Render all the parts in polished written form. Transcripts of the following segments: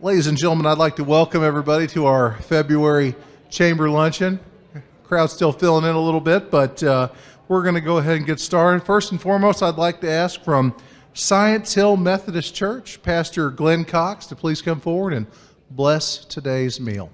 Ladies and gentlemen, I'd like to welcome everybody to our February Chamber Luncheon. Crowd's still filling in a little bit, but we're going to go ahead and get started. First and foremost, I'd like to ask from Science Hill Methodist Church, Pastor Glenn Cox, to please come forward and bless today's meal.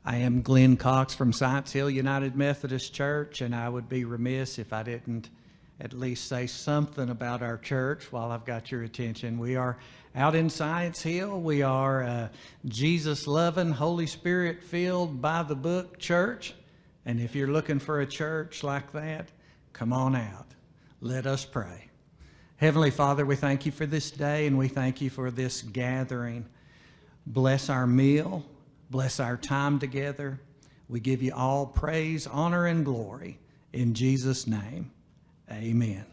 I am Glenn Cox from Science Hill United Methodist Church, and I would be remiss if I didn't at least say something about our church while I've got your attention. We are out in Science Hill. We are a Jesus-loving, Holy Spirit-filled, by-the-book church. And if you're looking for a church like that, come on out. Let us pray. Heavenly Father, we thank you for this day, and we thank you for this gathering. Bless our meal. Bless our time together. We give you all praise, honor, and glory. In Jesus' name, amen.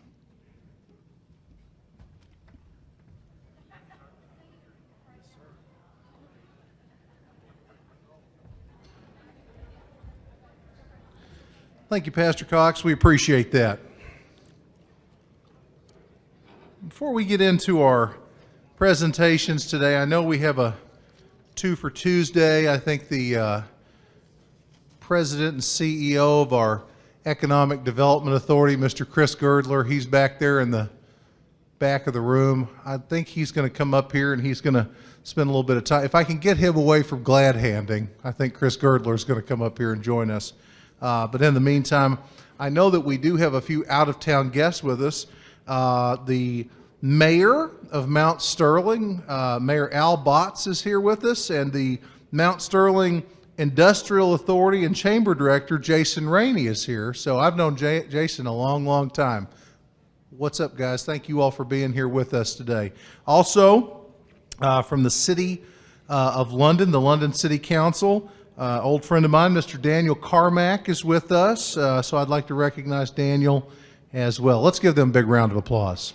Thank you, Pastor Cox. We appreciate that. Before we get into our presentations today, I know we have a Two for Tuesday. I think the president and CEO of our Economic Development Authority, Mr. Chris Girdler, he's back there in the back of the room. I think he's going to come up here and he's going to spend a little bit of time. If I can get him away from glad handing, I think Chris Girdler is going to come up here and join us. But in the meantime, I know that we do have a few out-of-town guests with us. The Mayor of Mount Sterling, Mayor Al Botts, is here with us, and the Mount Sterling Industrial Authority and Chamber Director, Jason Rainey, is here. So I've known Jason a long, long time. What's up, guys? Thank you all for being here with us today. Also, from the City of London, the London City Council, old friend of mine, Mr. Daniel Carmack, is with us. So I'd like to recognize Daniel as well. Let's give them a big round of applause.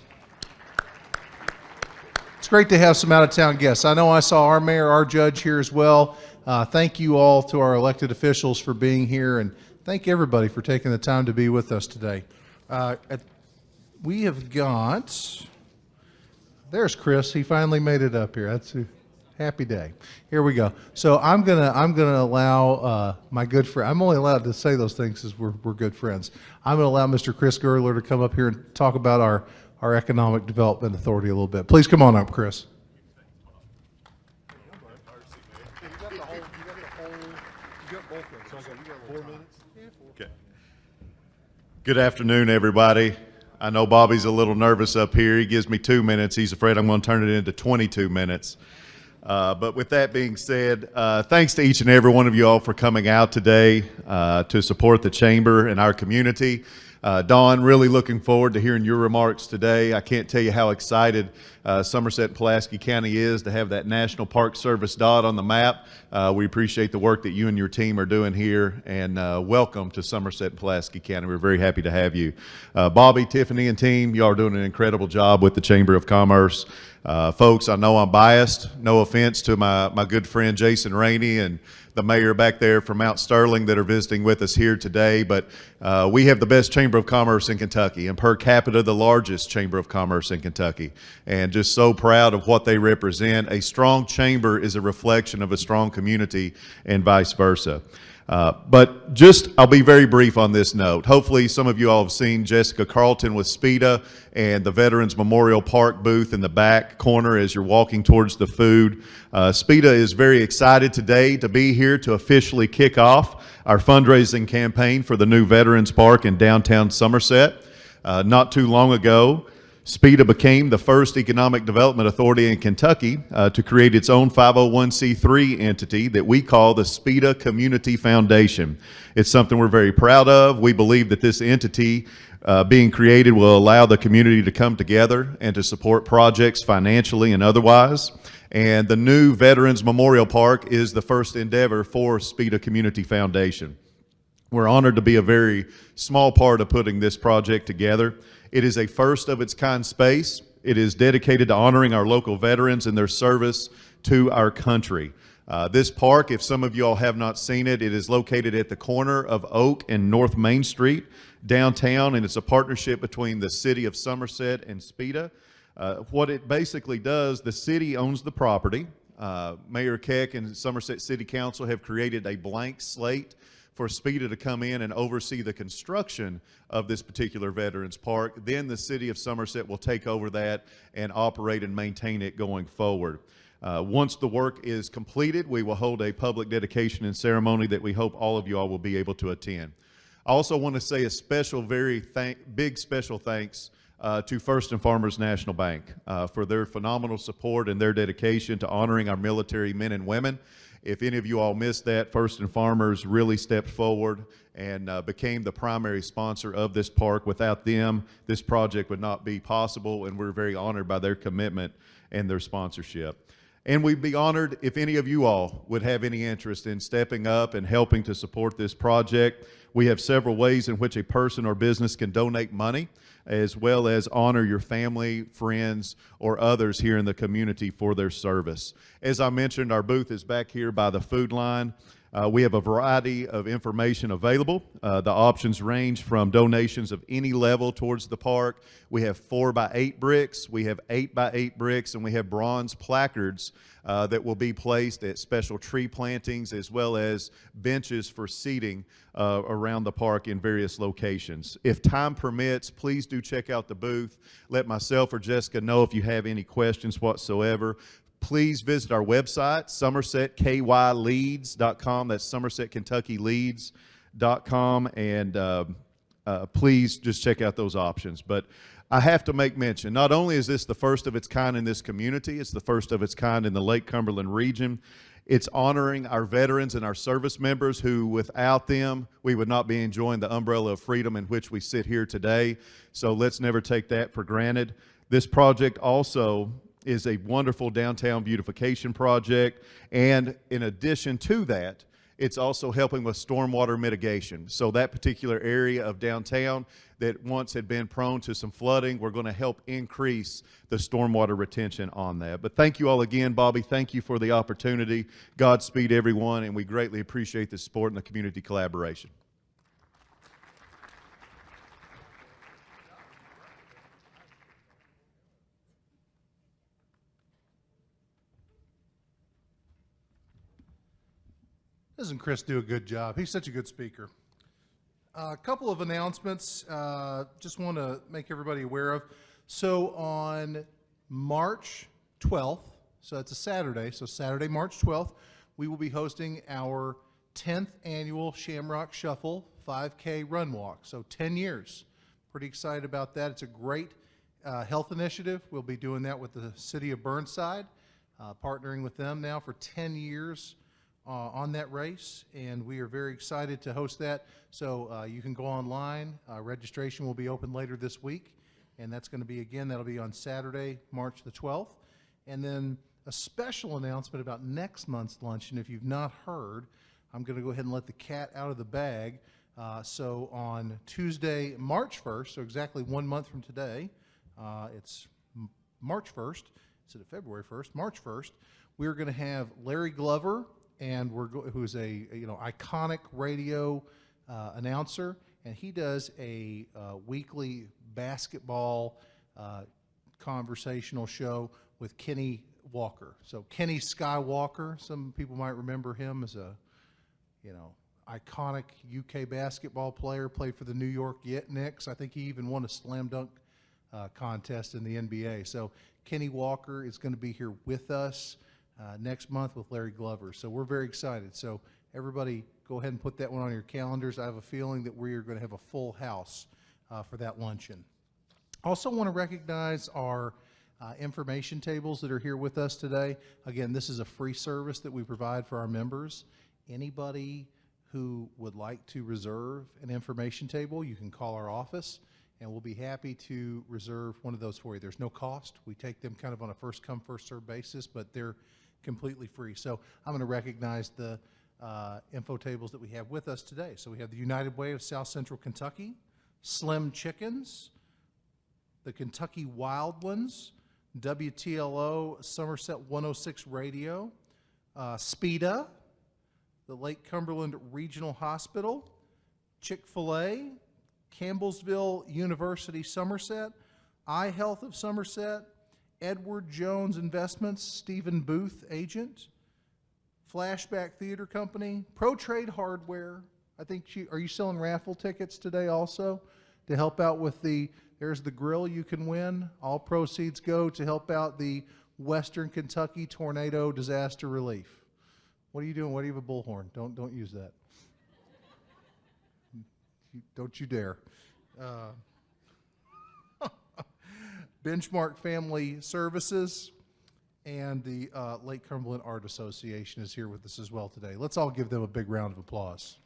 It's great to have some out-of-town guests. I know I saw our mayor, our judge here as well. Thank you all to our elected officials for being here, and thank everybody for taking the time to be with us today. We have got, there's Chris. He finally made it up here. That's a happy day. Here we go. So I'm gonna allow my good friend. I'm only allowed to say those things because we're good friends. I'm gonna allow Mr. Chris Girdler to come up here and talk about our Economic Development Authority a little bit. Please come on up, Chris. Okay. Good afternoon, everybody. I know Bobby's a little nervous up here. He gives me 2 minutes. He's afraid I'm going to turn it into 22 minutes. But with that being said, thanks to each and every one of you all for coming out today to support the Chamber and our community. Dawn, really looking forward to hearing your remarks today. I can't tell you how excited Somerset-Pulaski County is to have that National Park Service dot on the map. We appreciate the work that you and your team are doing here, and welcome to Somerset-Pulaski County. We're very happy to have you. Bobby, Tiffany, and team, you all are doing an incredible job with the Chamber of Commerce. Folks, I know I'm biased. No offense to my good friend Jason Rainey and the mayor back there from Mount Sterling that are visiting with us here today, but we have the best Chamber of Commerce in Kentucky, and per capita the largest Chamber of Commerce in Kentucky, and just so proud of what they represent. A strong chamber is a reflection of a strong community and vice versa. But just, I'll be very brief on this note. Hopefully some of you all have seen Jessica Carlton with SPEDA and the Veterans Memorial Park booth in the back corner as you're walking towards the food. SPEDA is very excited today to be here to officially kick off our fundraising campaign for the new Veterans Park in downtown Somerset. Not too long ago, SPEDA became the first economic development authority in Kentucky to create its own 501c3 entity that we call the SPEDA Community Foundation. It's something we're very proud of. We believe that this entity being created will allow the community to come together and to support projects financially and otherwise. And the new Veterans Memorial Park is the first endeavor for SPEDA Community Foundation. We're honored to be a very small part of putting this project together. It is a first of its kind space. It is dedicated to honoring our local veterans and their service to our country. This park, if some of you all have not seen it, it is located at the corner of Oak and North Main Street downtown, and it's a partnership between the city of Somerset and SPIDA. What it basically does, the city owns the property. Mayor Keck and Somerset City Council have created a blank slate for SPIDA to come in and oversee the construction of this particular Veterans Park. Then the city of Somerset will take over that and operate and maintain it going forward. Once the work is completed, we will hold a public dedication and ceremony that we hope all of you all will be able to attend. I also want to say a special, big special thanks to First and Farmers National Bank for their phenomenal support and their dedication to honoring our military men and women. If any of you all missed that, First and Farmers really stepped forward and became the primary sponsor of this park. Without them, this project would not be possible, and we're very honored by their commitment and their sponsorship. And we'd be honored if any of you all would have any interest in stepping up and helping to support this project. We have several ways in which a person or business can donate money, as well as honor your family, friends, or others here in the community for their service. As I mentioned, our booth is back here by the food line. We have a variety of information available. The options range from donations of any level towards the park. We have 4x8 bricks, we have 8x8 bricks, and we have bronze placards that will be placed at special tree plantings, as well as benches for seating around the park in various locations. If time permits, please do check out the booth. Let myself or Jessica know if you have any questions whatsoever. Please visit our website, SomersetKYLeads.com. That's SomersetKentuckyLeads.com, and please just check out those options. But I have to make mention, not only is this the first of its kind in this community, it's the first of its kind in the Lake Cumberland region. It's honoring our veterans and our service members who, without them, we would not be enjoying the umbrella of freedom in which we sit here today. So let's never take that for granted. This project also is a wonderful downtown beautification project, and in addition to that, it's also helping with stormwater mitigation. So that particular area of downtown that once had been prone to some flooding, we're going to help increase the stormwater retention on that. But thank you all again, Bobby. Thank you for the opportunity. Godspeed, everyone, and we greatly appreciate the support and the community collaboration. Doesn't Chris do a good job? He's such a good speaker. A couple of announcements, just want to make everybody aware of. So on March 12th, so it's a Saturday, so Saturday, March 12th, we will be hosting our 10th annual Shamrock Shuffle 5K Run Walk. So 10 years. Pretty excited about that. It's a great health initiative. We'll be doing that with the city of Burnside, partnering with them now for 10 years. On that race, and we are very excited to host that. So you can go online. Registration will be open later this week, and that's going to be, again, that'll be on Saturday, March the 12th. And then a special announcement about next month's luncheon. If you've not heard, I'm going to go ahead and let the cat out of the bag. So on Tuesday, March 1st, so exactly 1 month from today, it's March 1st, instead of February 1st, March 1st, we're going to have Larry Glover, and who's a iconic radio announcer, and he does a weekly basketball conversational show with Kenny Walker. So Kenny Skywalker, some people might remember him as a iconic UK basketball player, played for the New York Knicks. I think he even won a slam dunk contest in the NBA. So Kenny Walker is going to be here with us next month with Larry Glover. So we're very excited. So everybody go ahead and put that one on your calendars. I have a feeling that we are going to have a full house for that luncheon. Also want to recognize our information tables that are here with us today. Again, this is a free service that we provide for our members. Anybody who would like to reserve an information table, you can call our office, and we'll be happy to reserve one of those for you. There's no cost. We take them kind of on a first-come, first-served basis, but they're completely free. So I'm going to recognize the info tables that we have with us today. So we have the United Way of South Central Kentucky, Slim Chickens, the Kentucky Wild Ones, WTLO Somerset 106 Radio, SPEDA, the Lake Cumberland Regional Hospital, Chick-Fil-A, Campbellsville University Somerset, iHealth of Somerset, Edward Jones Investments, Stephen Booth, agent, Flashback Theater Company, Pro Trade Hardware. I think are you selling raffle tickets today also to help out with there's the grill you can win. All proceeds go to help out the Western Kentucky Tornado Disaster Relief. What are you doing? What do you have a bullhorn? Don't use that. Don't you dare. Benchmark Family Services and the Lake Cumberland Art Association is here with us as well today. Let's all give them a big round of applause.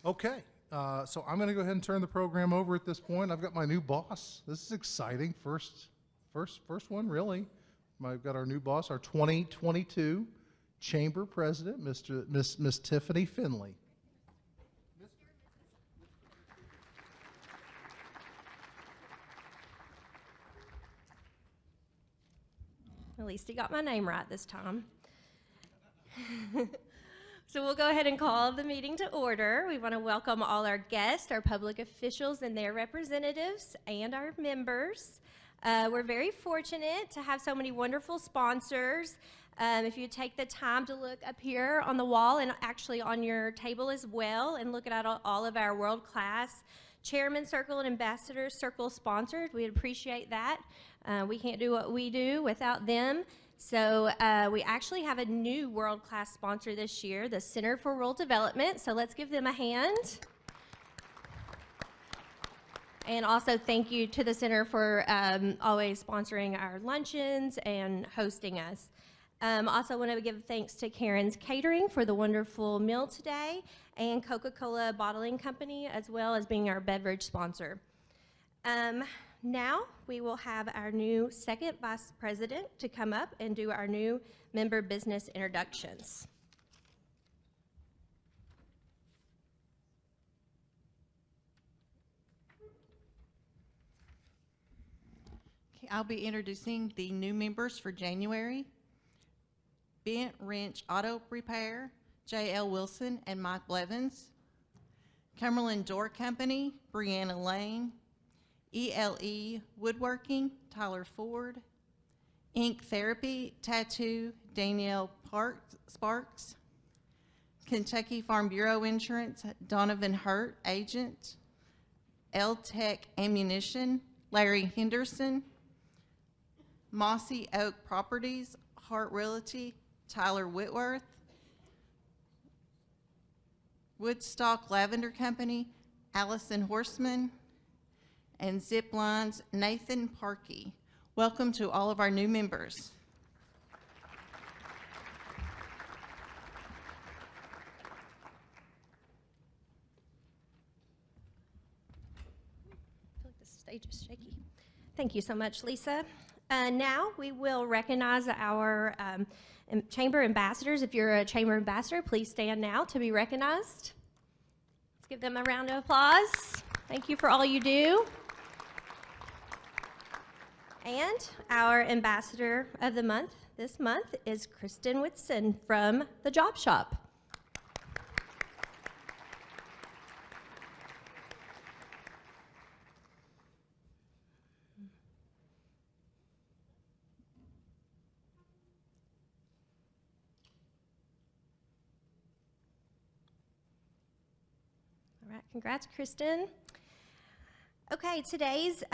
Okay, so I'm going to go ahead and turn the program over at this point. I've got my new boss. This is exciting. First one, really. I've got our new boss, our 2022 Chamber President, Miss Tiffany Finley. At least he got my name right this time. So we'll go ahead and call the meeting to order. We want to welcome all our guests, our public officials and their representatives, and our members. We're very fortunate to have so many wonderful sponsors. If you take the time to look up here on the wall and actually on your table as well and look at all of our world-class Chairman Circle and Ambassador Circle sponsors, we'd appreciate that. We can't do what we do without them. So we actually have a new world-class sponsor this year, the Center for Rural Development. So let's give them a hand. And also thank you to the Center for always sponsoring our luncheons and hosting us. Also want to give thanks to Karen's Catering for the wonderful meal today, and Coca-Cola Bottling Company as well as being our beverage sponsor. Now we will have our new second vice president to come up and do our new member business introductions. Okay, I'll be introducing the new members for January. Bent Wrench Auto Repair, J.L. Wilson and Mike Blevins. Cumberland Door Company, Brianna Lane. ELE Woodworking, Tyler Ford. Ink Therapy Tattoo, Danielle Sparks. Kentucky Farm Bureau Insurance, Donovan Hurt, agent. L-Tech Ammunition, Larry Henderson. Mossy Oak Properties, Hart Realty, Tyler Whitworth. Woodstock Lavender Company, Allison Horseman. And Zip Lines, Nathan Parkey. Welcome to all of our new members. I feel like the stage is shaky. Thank you so much, Lisa. Now we will recognize our chamber ambassadors. If you're a chamber ambassador, please stand now to be recognized. Let's give them a round of applause. Thank you for all you do. And our ambassador of the month this month is Kristen Whitson from the Job Shop. All right, congrats, Kristen. Okay, today's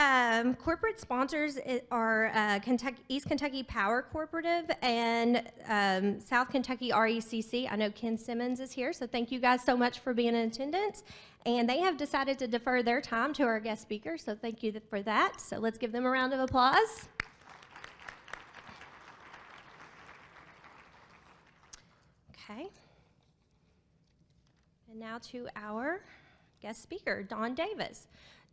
corporate sponsors are East Kentucky Power Cooperative and South Kentucky RECC. I know Ken Simmons is here, so thank you guys so much for being in attendance. And they have decided to defer their time to our guest speaker, so thank you for that. So let's give them a round of applause. Okay. And now to our guest speaker, Don Davis.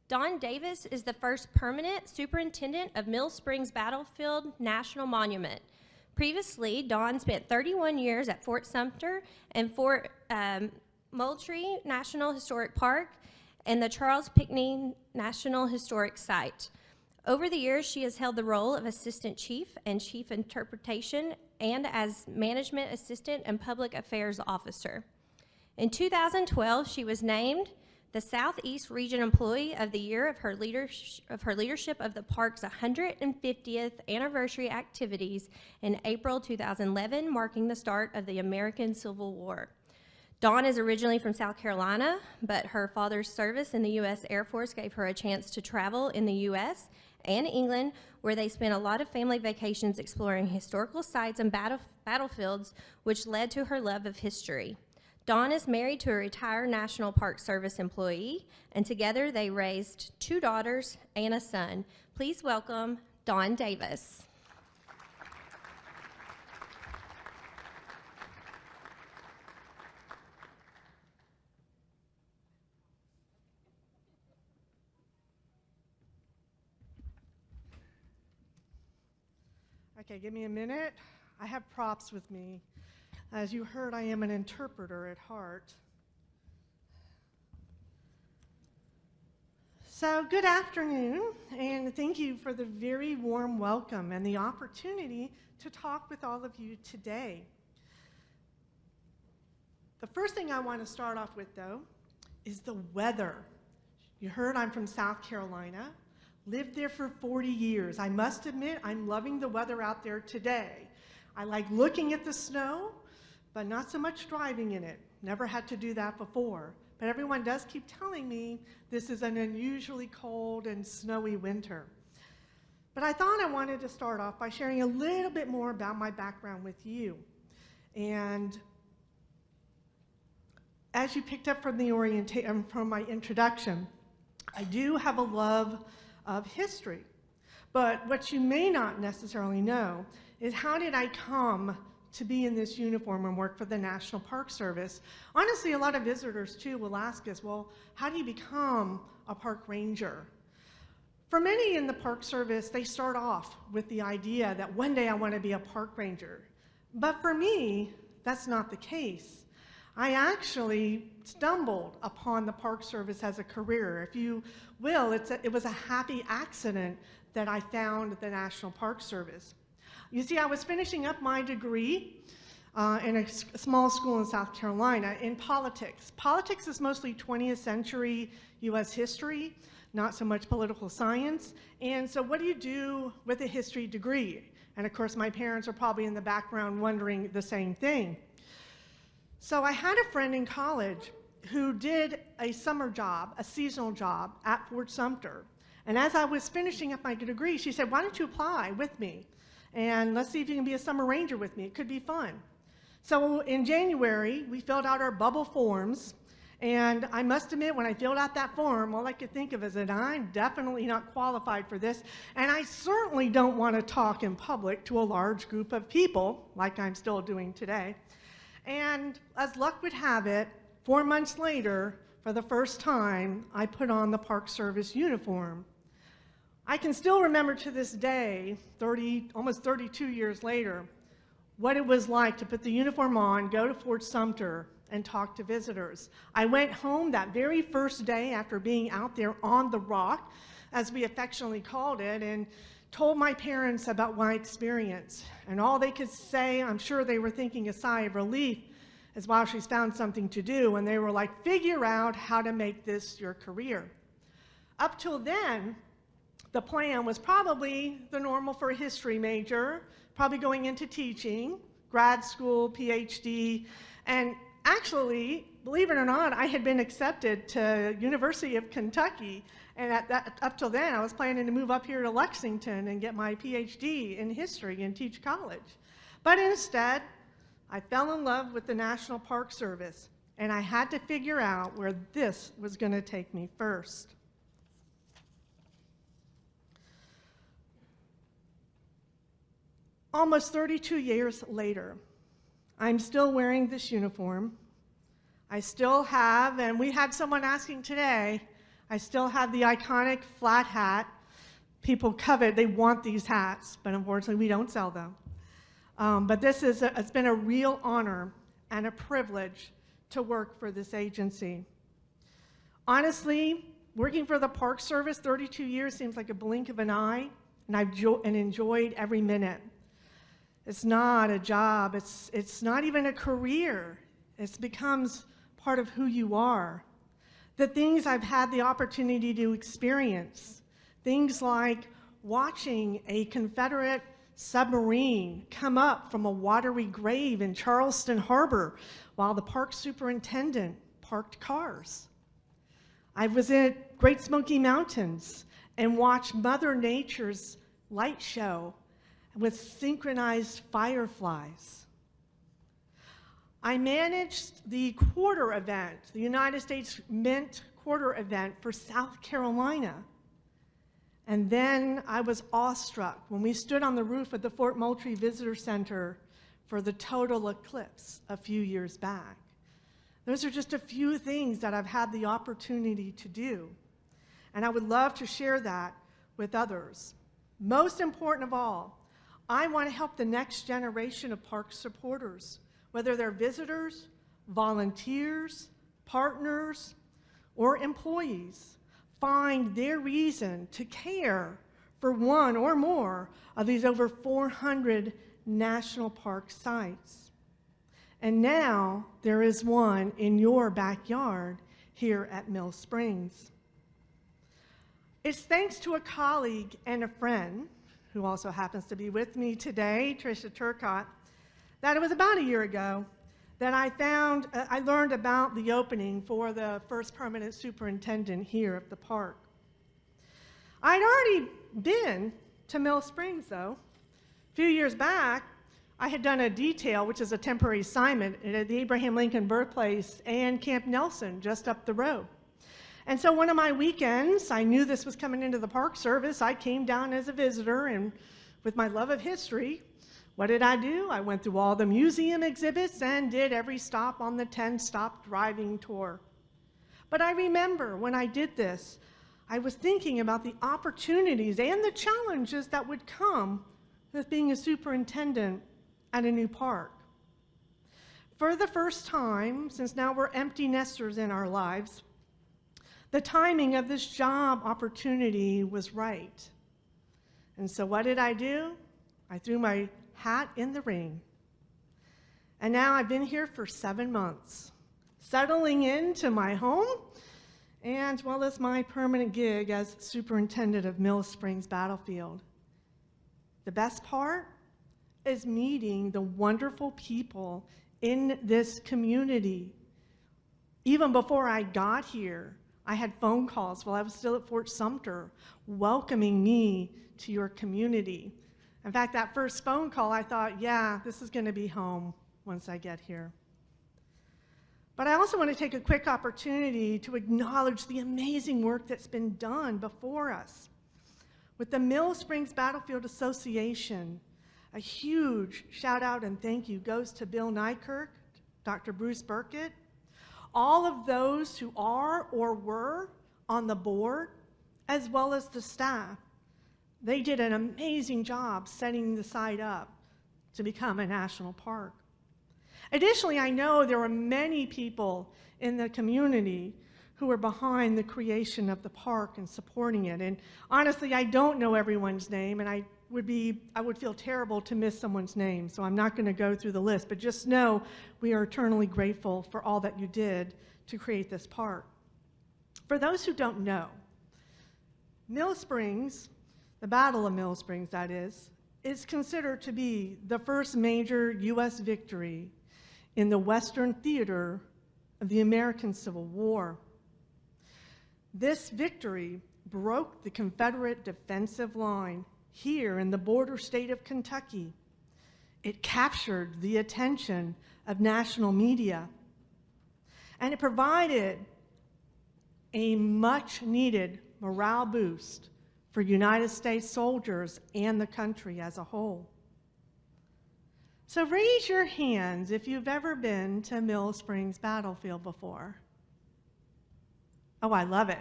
Don Davis is the first permanent superintendent of Mill Springs Battlefield National Monument. Previously, Don spent 31 years at Fort Sumter and Fort Moultrie National Historic Park and the Charles Pinckney National Historic Site. Over the years, she has held the role of Assistant Chief and Chief Interpretation and as Management Assistant and Public Affairs Officer. In 2012, she was named the Southeast Region Employee of the Year of her leadership of the park's 150th anniversary activities in April 2011, marking the start of the American Civil War. Dawn is originally from South Carolina, but her father's service in the U.S. Air Force gave her a chance to travel in the U.S. and England, where they spent a lot of family vacations exploring historical sites and battlefields, which led to her love of history. Dawn is married to a retired National Park Service employee, and together they raised 2 daughters and a son. Please welcome Dawn Davis. Okay, give me a minute. I have props with me. As you heard, I am an interpreter at heart. So, good afternoon, and thank you for the very warm welcome and the opportunity to talk with all of you today. The first thing I want to start off with, though, is the weather. You heard I'm from South Carolina. Lived there for 40 years. I must admit, I'm loving the weather out there today. I like looking at the snow, but not so much driving in it. Never had to do that before. But everyone does keep telling me this is an unusually cold and snowy winter. But I thought I wanted to start off by sharing a little bit more about my background with you. And as you picked up from from my introduction, I do have a love of history. But what you may not necessarily know is how did I come to be in this uniform and work for the National Park Service? Honestly, a lot of visitors too will ask us, well, how do you become a park ranger? For many in the Park Service, they start off with the idea that one day I want to be a park ranger. But for me, that's not the case. I actually stumbled upon the Park Service as a career. If you will, it was a happy accident that I found the National Park Service. You see, I was finishing up my degree in a small school in South Carolina in politics. Politics is mostly 20th century U.S. history, not so much political science. And so what do you do with a history degree? And of course, my parents are probably in the background wondering the same thing. So I had a friend in college who did a summer job, a seasonal job at Fort Sumter. And as I was finishing up my degree, she said, why don't you apply with me? And let's see if you can be a summer ranger with me. It could be fun. So in January, we filled out our bubble forms. And I must admit, when I filled out that form, all I could think of is that I'm definitely not qualified for this. And I certainly don't want to talk in public to a large group of people, like I'm still doing today. And as luck would have it, 4 months later, for the first time, I put on the Park Service uniform. I can still remember to this day, almost 32 years later, what it was like to put the uniform on, go to Fort Sumter, and talk to visitors. I went home that very first day after being out there on the rock, as we affectionately called it, and told my parents about my experience. And all they could say, I'm sure they were thinking a sigh of relief, is wow, she's found something to do. And they were like, figure out how to make this your career. Up till then, the plan was probably the normal for a history major, probably going into teaching, grad school, PhD, and actually, believe it or not, I had been accepted to University of Kentucky, and up till then, I was planning to move up here to Lexington and get my PhD in history and teach college. But instead, I fell in love with the National Park Service, and I had to figure out where this was going to take me first. Almost 32 years later, I'm still wearing this uniform. I still have, and we had someone asking today, I still have the iconic flat hat. People covet, they want these hats, but unfortunately we don't sell them. But it's been a real honor and a privilege to work for this agency. Honestly, Working for the Park Service, 32 years seems like a blink of an eye, and I've enjoyed every minute. It's not a job, it's not even a career. It becomes part of who you are. The things I've had the opportunity to experience, things like watching a Confederate submarine come up from a watery grave in Charleston Harbor while the park superintendent parked cars. I was at Great Smoky Mountains and watched Mother Nature's light show with synchronized fireflies. I managed the quarter event, the United States Mint quarter event for South Carolina. And then I was awestruck when we stood on the roof of the Fort Moultrie Visitor Center for the total eclipse a few years back. Those are just a few things that I've had the opportunity to do. And I would love to share that with others. Most important of all, I want to help the next generation of park supporters, whether they're visitors, volunteers, partners, or employees, find their reason to care for one or more of these over 400 national park sites. And now there is one in your backyard here at Mill Springs. It's thanks to a colleague and a friend, who also happens to be with me today, Tricia Turcott, that it was about a year ago that I learned about the opening for the first permanent superintendent here at the park. I'd already been to Mill Springs, though. A few years back, I had done a detail, which is a temporary assignment, at the Abraham Lincoln birthplace and Camp Nelson, just up the road. And so one of my weekends, I knew this was coming into the Park Service. I came down as a visitor, and with my love of history, what did I do? I went through all the museum exhibits and did every stop on the 10-stop driving tour. But I remember when I did this, I was thinking about the opportunities and the challenges that would come with being a superintendent at a new park. For the first time, since now we're empty nesters in our lives, the timing of this job opportunity was right. And so what did I do? I threw my hat in the ring. And now I've been here for 7 months, settling into my home, and well as my permanent gig as superintendent of Mill Springs Battlefield. The best part is meeting the wonderful people in this community. Even before I got here, I had phone calls while I was still at Fort Sumter welcoming me to your community. In fact, that first phone call, I thought, yeah, this is going to be home once I get here. But I also want to take a quick opportunity to acknowledge the amazing work that's been done before us. With the Mill Springs Battlefield Association, a huge shout out and thank you goes to Bill Nykirk, Dr. Bruce Burkett, all of those who are or were on the board, as well as the staff. They did an amazing job setting the site up to become a national park. Additionally, I know there are many people in the community who are behind the creation of the park and supporting it. And honestly, I don't know everyone's name, and I would feel terrible to miss someone's name, so I'm not going to go through the list, but just know we are eternally grateful for all that you did to create this park. For those who don't know, Mill Springs, the Battle of Mill Springs, that is considered to be the first major U.S. victory in the Western theater of the American Civil War. This victory broke the Confederate defensive line here in the border state of Kentucky. It captured the attention of national media, and it provided a much-needed morale boost for United States soldiers and the country as a whole. So raise your hands if you've ever been to Mill Springs Battlefield before. Oh, I love it.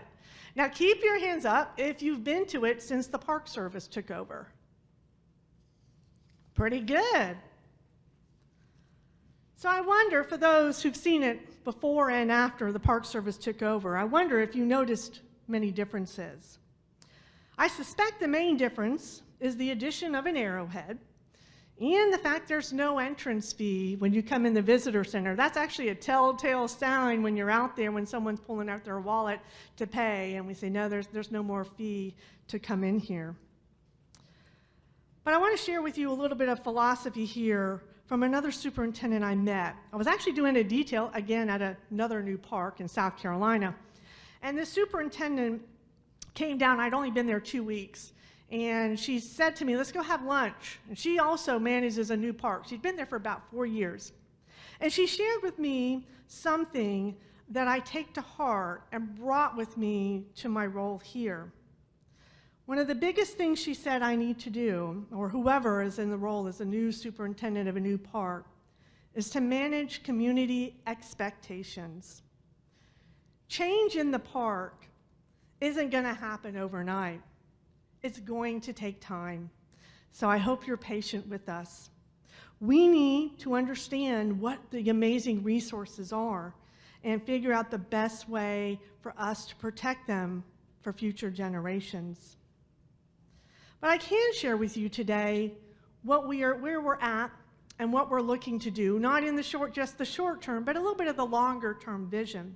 Now keep your hands up if you've been to it since the Park Service took over. Pretty good. So I wonder, for those who've seen it before and after the Park Service took over, I wonder if you noticed many differences. I suspect the main difference is the addition of an arrowhead and the fact there's no entrance fee when you come in the visitor center. That's actually a telltale sign when you're out there when someone's pulling out their wallet to pay, and we say, no, there's no more fee to come in here. But I want to share with you a little bit of philosophy here from another superintendent I met. I was actually doing a detail, again, at another new park in South Carolina. And the superintendent came down. I'd only been there 2 weeks. And she said to me, let's go have lunch. And she also manages a new park. She'd been there for about 4 years. And she shared with me something that I take to heart and brought with me to my role here. One of the biggest things she said I need to do, or whoever is in the role as a new superintendent of a new park, is to manage community expectations. Change in the park isn't going to happen overnight. It's going to take time. So I hope you're patient with us. We need to understand what the amazing resources are and figure out the best way for us to protect them for future generations. But I can share with you today where we're at and what we're looking to do, not in just the short term, but a little bit of the longer term vision.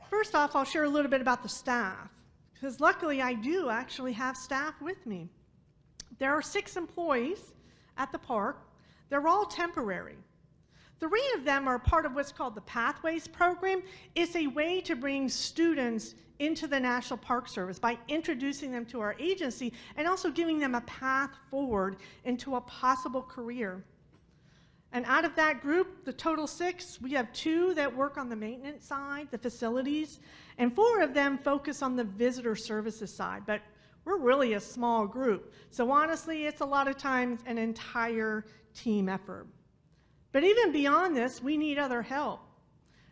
First off, I'll share a little bit about the staff, because luckily I do actually have staff with me. There are 6 employees at the park. They're all temporary. 3 of them are part of what's called the Pathways program. It's a way to bring students into the National Park Service by introducing them to our agency and also giving them a path forward into a possible career. And out of that group, the total 6, we have 2 that work on the maintenance side, the facilities, and 4 of them focus on the visitor services side. But we're really a small group. So honestly, it's a lot of times an entire team effort. But even beyond this, we need other help.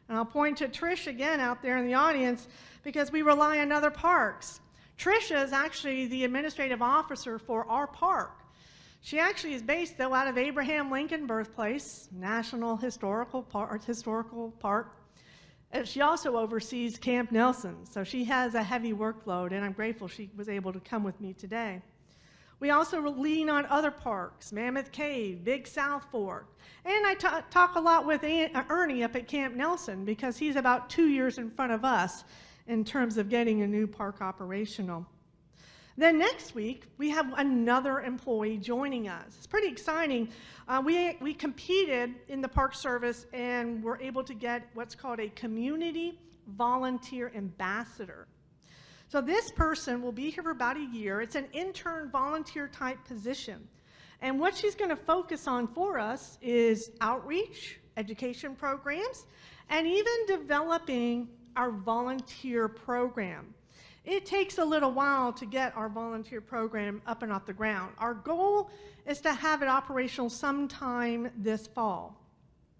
And I'll point to Trish again out there in the audience because we rely on other parks. Tricia is actually the administrative officer for our park. She actually is based, though, out of Abraham Lincoln Birthplace, National Historical Park. And she also oversees Camp Nelson, so she has a heavy workload, and I'm grateful she was able to come with me today. We also lean on other parks, Mammoth Cave, Big South Fork, and I talk a lot with Ernie up at Camp Nelson because he's about 2 years in front of us in terms of getting a new park operational. Then next week, we have another employee joining us. It's pretty exciting. We competed in the Park Service and were able to get what's called a Community Volunteer Ambassador. So this person will be here for about a year. It's an intern volunteer type position. And what she's going to focus on for us is outreach, education programs, and even developing our volunteer program. It takes a little while to get our volunteer program up and off the ground. Our goal is to have it operational sometime this fall,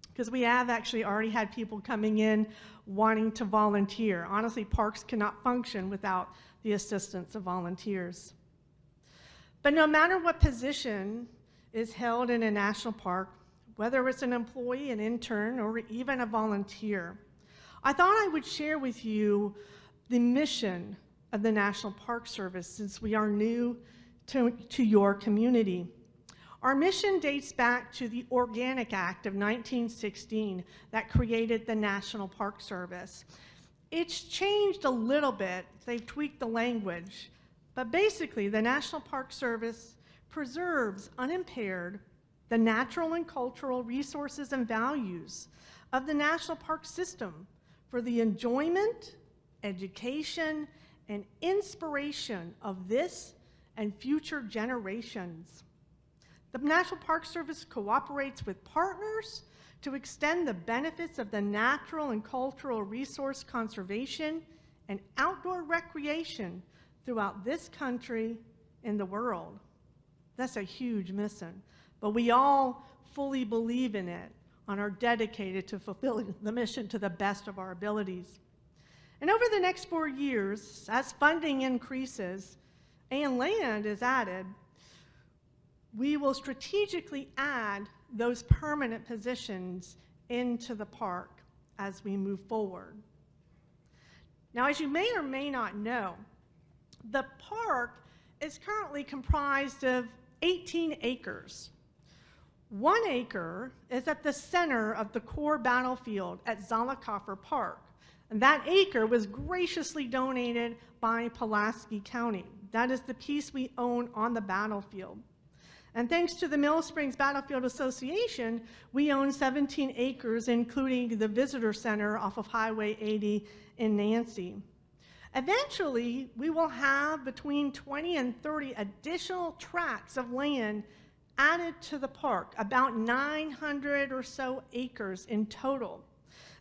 because we have actually already had people coming in wanting to volunteer. Honestly, parks cannot function without the assistance of volunteers. But no matter what position is held in a national park, whether it's an employee, an intern, or even a volunteer, I thought I would share with you the mission of the National Park Service since we are new to your community. Our mission dates back to the Organic Act of 1916 that created the National Park Service. It's changed a little bit. They've tweaked the language. But basically, the National Park Service preserves unimpaired the natural and cultural resources and values of the national park system for the enjoyment, education, and inspiration of this and future generations. The National Park Service cooperates with partners to extend the benefits of the natural and cultural resource conservation and outdoor recreation throughout this country and the world. That's a huge mission, but we all fully believe in it and are dedicated to fulfilling the mission to the best of our abilities. And over the next 4 years, as funding increases and land is added, we will strategically add those permanent positions into the park as we move forward. Now, as you may or may not know, the park is currently comprised of 18 acres. 1 acre is at the center of the core battlefield at Zollicoffer Park. And that acre was graciously donated by Pulaski County. That is the piece we own on the battlefield. And thanks to the Mill Springs Battlefield Association, we own 17 acres, including the Visitor Center off of Highway 80 in Nancy. Eventually, we will have between 20 and 30 additional tracts of land added to the park, about 900 or so acres in total.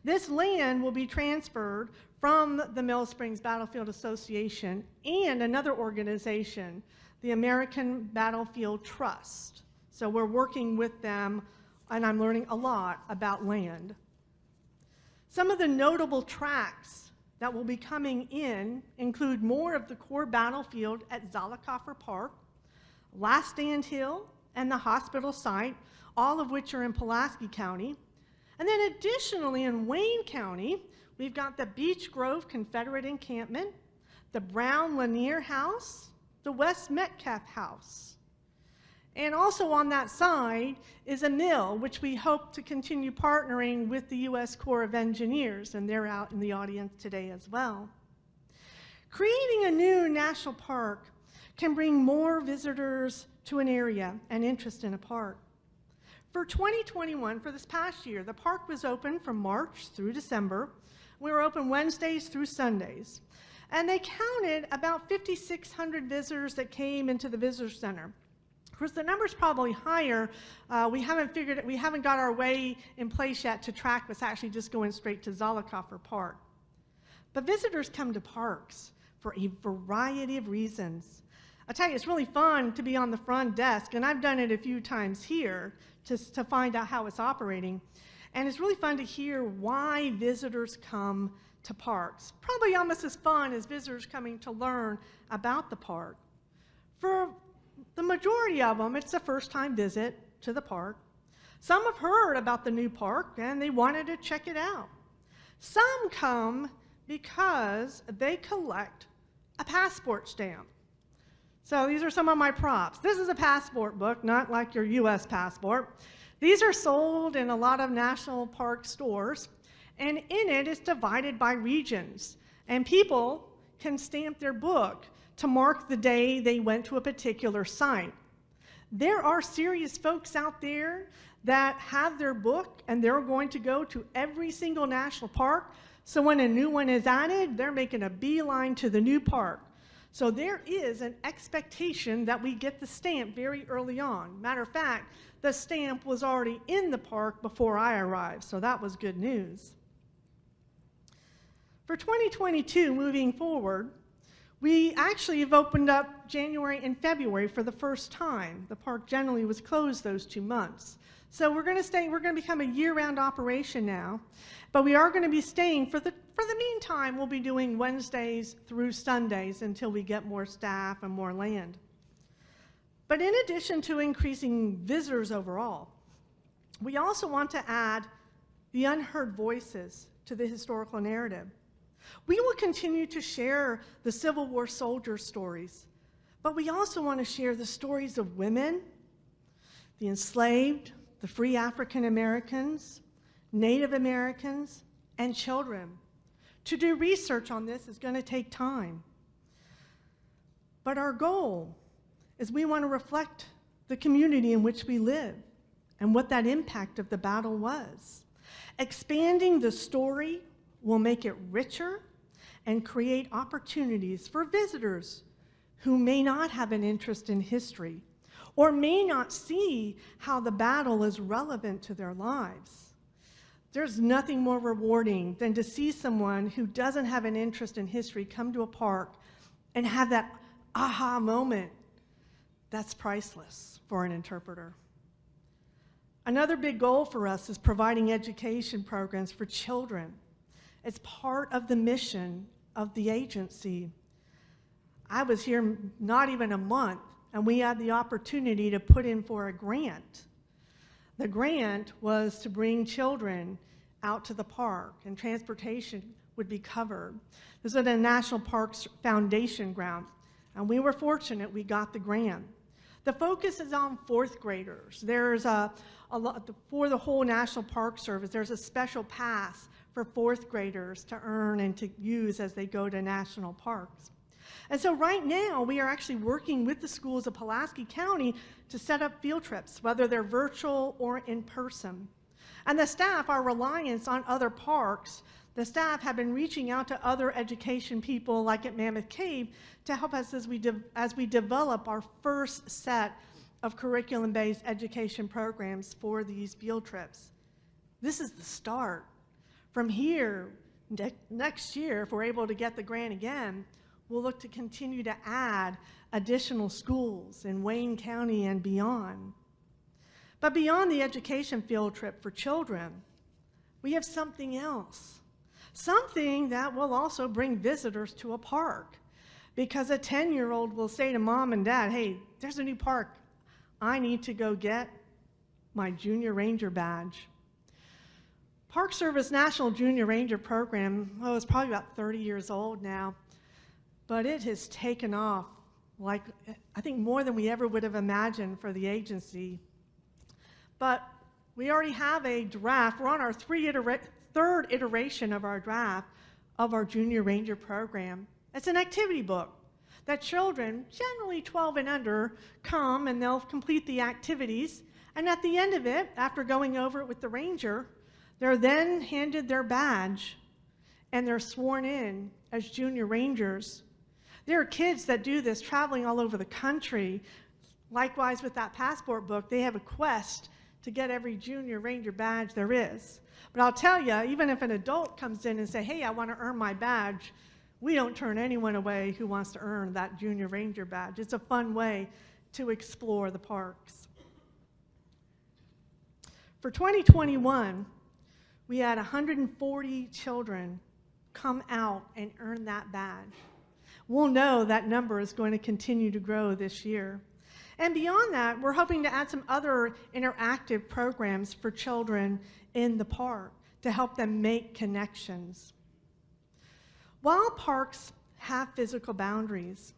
This land will be transferred from the Mill Springs Battlefield Association and another organization, the American Battlefield Trust. So we're working with them, and I'm learning a lot about land. Some of the notable tracts that will be coming in include more of the core battlefield at Zollicoffer Park, Last Stand Hill, and the hospital site, all of which are in Pulaski County. And then additionally in Wayne County, we've got the Beech Grove Confederate Encampment, the Brown Lanier House, the West Metcalf House. And also on that side is a mill, which we hope to continue partnering with the U.S. Corps of Engineers, and they're out in the audience today as well. Creating a new national park can bring more visitors to an area and interest in a park. For 2021, for this past year, the park was open from March through December. We were open Wednesdays through Sundays. And they counted about 5,600 visitors that came into the visitor center. Of course, the number's probably higher. We haven't got our way in place yet to track what's actually just going straight to Zollicoffer Park. But visitors come to parks for a variety of reasons. I'll tell you, it's really fun to be on the front desk, and I've done it a few times here to find out how it's operating. And it's really fun to hear why visitors come to parks. Probably almost as fun as visitors coming to learn about the park. For the majority of them, it's a first-time visit to the park. Some have heard about the new park, and they wanted to check it out. Some come because they collect a passport stamp. So these are some of my props. This is a passport book, not like your U.S. passport. These are sold in a lot of national park stores, and in it it's divided by regions. And people can stamp their book to mark the day they went to a particular site. There are serious folks out there that have their book, and they're going to go to every single national park. So when a new one is added, they're making a beeline to the new park. So there is an expectation that we get the stamp very early on. Matter of fact, the stamp was already in the park before I arrived, so that was good news. For 2022, moving forward, we actually have opened up January and February for the first time. The park generally was closed those 2 months. So we're going to become a year-round operation now, but we are going to be staying for the meantime. We'll be doing Wednesdays through Sundays until we get more staff and more land. But in addition to increasing visitors overall, we also want to add the unheard voices to the historical narrative. We will continue to share the Civil War soldier stories, but we also want to share the stories of women, the enslaved, the free African Americans, Native Americans, and children. To do research on this is going to take time. But our goal is we want to reflect the community in which we live and what that impact of the battle was. Expanding the story will make it richer and create opportunities for visitors who may not have an interest in history or may not see how the battle is relevant to their lives. There's nothing more rewarding than to see someone who doesn't have an interest in history come to a park and have that aha moment. That's priceless for an interpreter. Another big goal for us is providing education programs for children. It's part of the mission of the agency. I was here not even a month, and we had the opportunity to put in for a grant. The grant was to bring children out to the park, and transportation would be covered. This is at a National Parks Foundation ground, and we were fortunate we got the grant. The focus is on fourth graders. There's a lot, for the whole National Park Service, there's a special pass for fourth graders to earn and to use as they go to national parks. And so right now, we are actually working with the schools of Pulaski County to set up field trips, whether they're virtual or in person. And the staff, our reliance on other parks, the staff have been reaching out to other education people like at Mammoth Cave to help us as we develop our first set of curriculum-based education programs for these field trips. This is the start. From here, next year, if we're able to get the grant again, we'll look to continue to add additional schools in Wayne County and beyond. But beyond the education field trip for children, we have something else. Something that will also bring visitors to a park. Because a 10-year-old will say to mom and dad, hey, there's a new park. I need to go get my Junior Ranger badge. Park Service National Junior Ranger Program, it's probably about 30 years old now, but it has taken off like, I think more than we ever would have imagined for the agency. But we already have a draft. We're on our third iteration of our draft of our Junior Ranger program. It's an activity book that children, generally 12 and under, come and they'll complete the activities. And at the end of it, after going over it with the ranger, they're then handed their badge and they're sworn in as Junior Rangers. There are kids that do this traveling all over the country. Likewise with that passport book, they have a quest to get every Junior Ranger badge there is. But I'll tell you, even if an adult comes in and say, hey, I want to earn my badge, we don't turn anyone away who wants to earn that Junior Ranger badge. It's a fun way to explore the parks. For 2021, we had 140 children come out and earn that badge. We'll know that number is going to continue to grow this year. And beyond that, we're hoping to add some other interactive programs for children in the park to help them make connections. While parks have physical boundaries,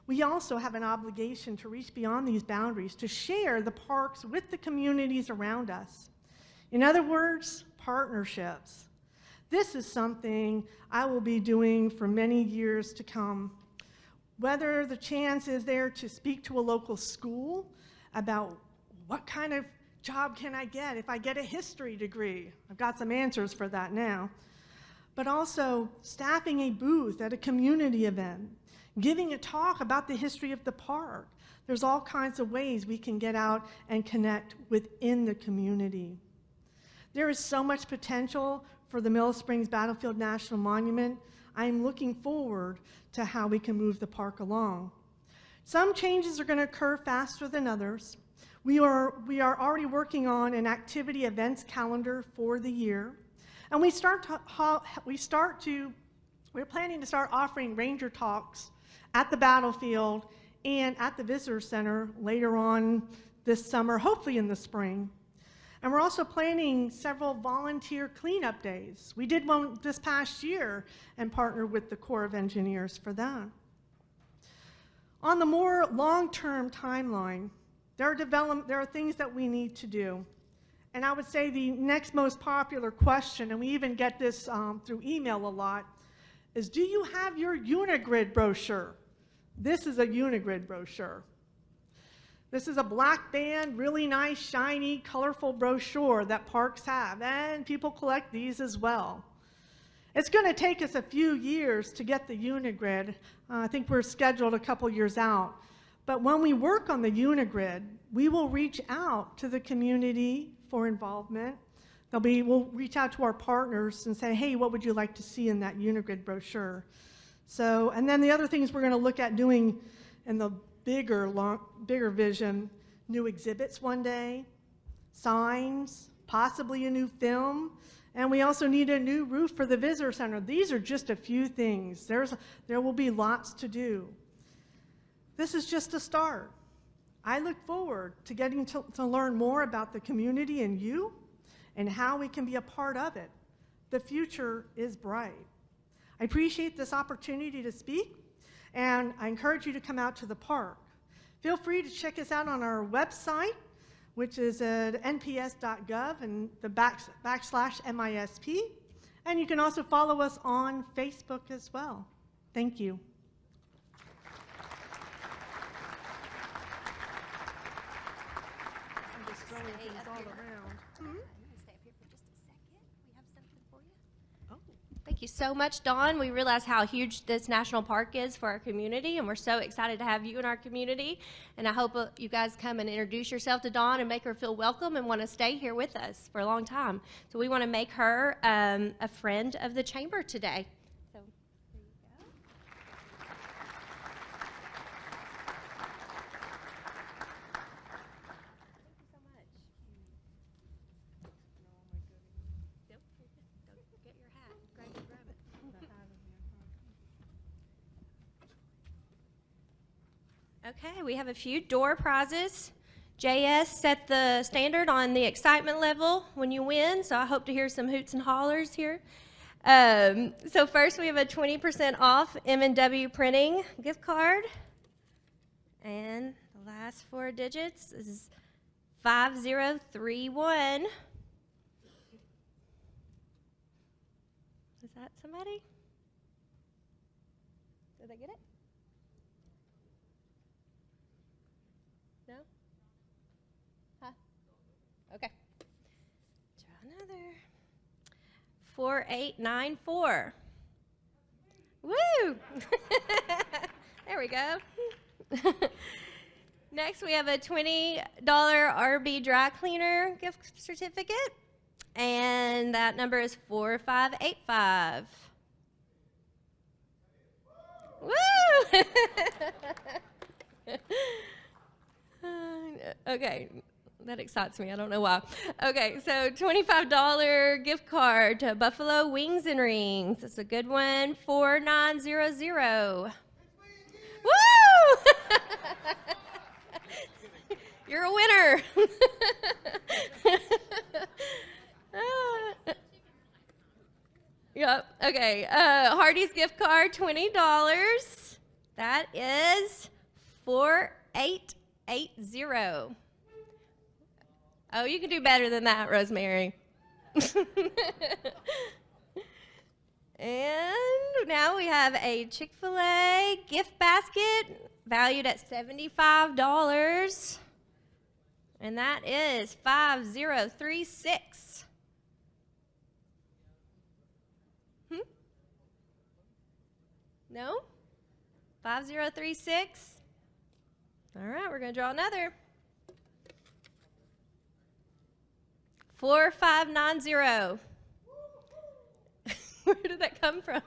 we also have an obligation to reach beyond these boundaries to share the parks with the communities around us. In other words, partnerships. This is something I will be doing for many years to come. Whether the chance is there to speak to a local school about what kind of job can I get if I get a history degree. I've got some answers for that now. But also staffing a booth at a community event, giving a talk about the history of the park. There's all kinds of ways we can get out and connect within the community. There is so much potential for the Mill Springs Battlefield National Monument. I'm looking forward to how we can move the park along. Some changes are going to occur faster than others. We are already working on an activity events calendar for the year. And we're planning to start offering ranger talks at the battlefield and at the visitor center later on this summer, hopefully in the spring. And we're also planning several volunteer cleanup days. We did one this past year and partnered with the Corps of Engineers for that. On the more long-term timeline, there are things that we need to do. And I would say the next most popular question, and we even get this through email a lot, is do you have your Unigrid brochure? This is a Unigrid brochure. This is a black band, really nice, shiny, colorful brochure that parks have, and people collect these as well. It's going to take us a few years to get the Unigrid. I think we're scheduled a couple years out. But when we work on the Unigrid, we will reach out to the community for involvement. We'll reach out to our partners and say, hey, what would you like to see in that Unigrid brochure? So, and then the other things we're going to look at doing in the bigger vision, new exhibits one day, signs, possibly a new film, and we also need a new roof for the visitor center. These are just a few things. There will be lots to do. This is just a start. I look forward to getting to learn more about the community and you and how we can be a part of it. The future is bright. I appreciate this opportunity to speak, and I encourage you to come out to the park. Feel free to check us out on our website, which is at nps.gov and the /MISP. And you can also follow us on Facebook as well. Thank you. I'm just throwing things all around. I'm going to stay up here for just a second. We have something for you. Oh. Thank you so much, Dawn. We realize how huge this national park is for our community, and we're so excited to have you in our community. And I hope you guys come and introduce yourself to Dawn and make her feel welcome and want to stay here with us for a long time. So we want to make her a friend of the chamber today. So there you go. Thank you so much. Nope, you're good. Don't forget your hat. Grab it. Okay, we have a few door prizes. JS set the standard on the excitement level when you win, so I hope to hear some hoots and hollers here. So first we have a 20% off M&W printing gift card. And the last 4 digits is 5031. Is that somebody? Did they get it? No? Huh? Okay. Try another. 4894. Woo! There we go. Next, we have a $20 RB dry cleaner gift certificate, and that number is 4585. Woo! Okay, that excites me. I don't know why. Okay, so $25 gift card to Buffalo Wings and Rings. That's a good one. 4900. Woo! You're a winner. Yep. Okay. Hardee's gift card, $20. That is 4880. Oh, you can do better than that, Rosemary. And now we have a Chick-Fil-A gift basket valued at $75. And that is 5036. No? 5036? All right, we're going to draw another. 4590. Where did that come from?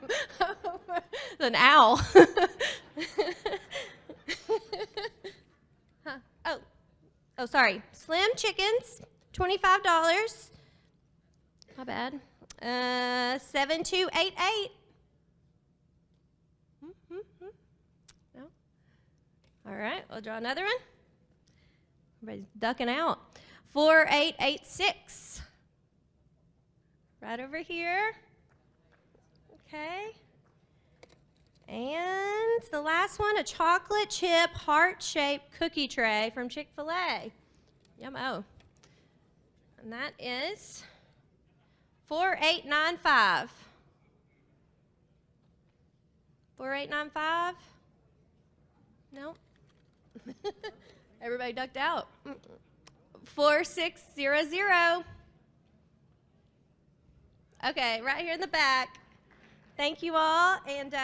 An owl. Huh. Oh, sorry. Slim Chickens, $25. My bad. 7288. No. All right, we'll draw another one. Everybody's ducking out. 4886. Right over here. Okay. And the last one, a chocolate chip heart-shaped cookie tray from Chick-fil-A. Yum-o. And that is 4895. 4895? No. Everybody ducked out. 4600. Okay, right here in the back. Thank you all, and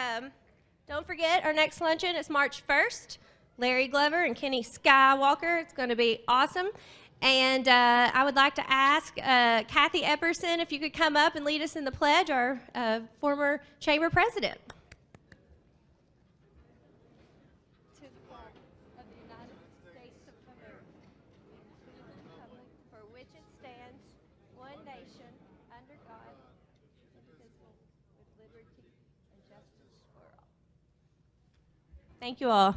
don't forget, our next luncheon is March 1st. Larry Glover and Kenny Skywalker. It's going to be awesome. And I would like to ask Kathy Epperson if you could come up and lead us in the pledge, our former chamber president. To the flag of the United States of America, to the republic for which it stands, one nation, under God, indivisible, with liberty and justice for all. Thank you all.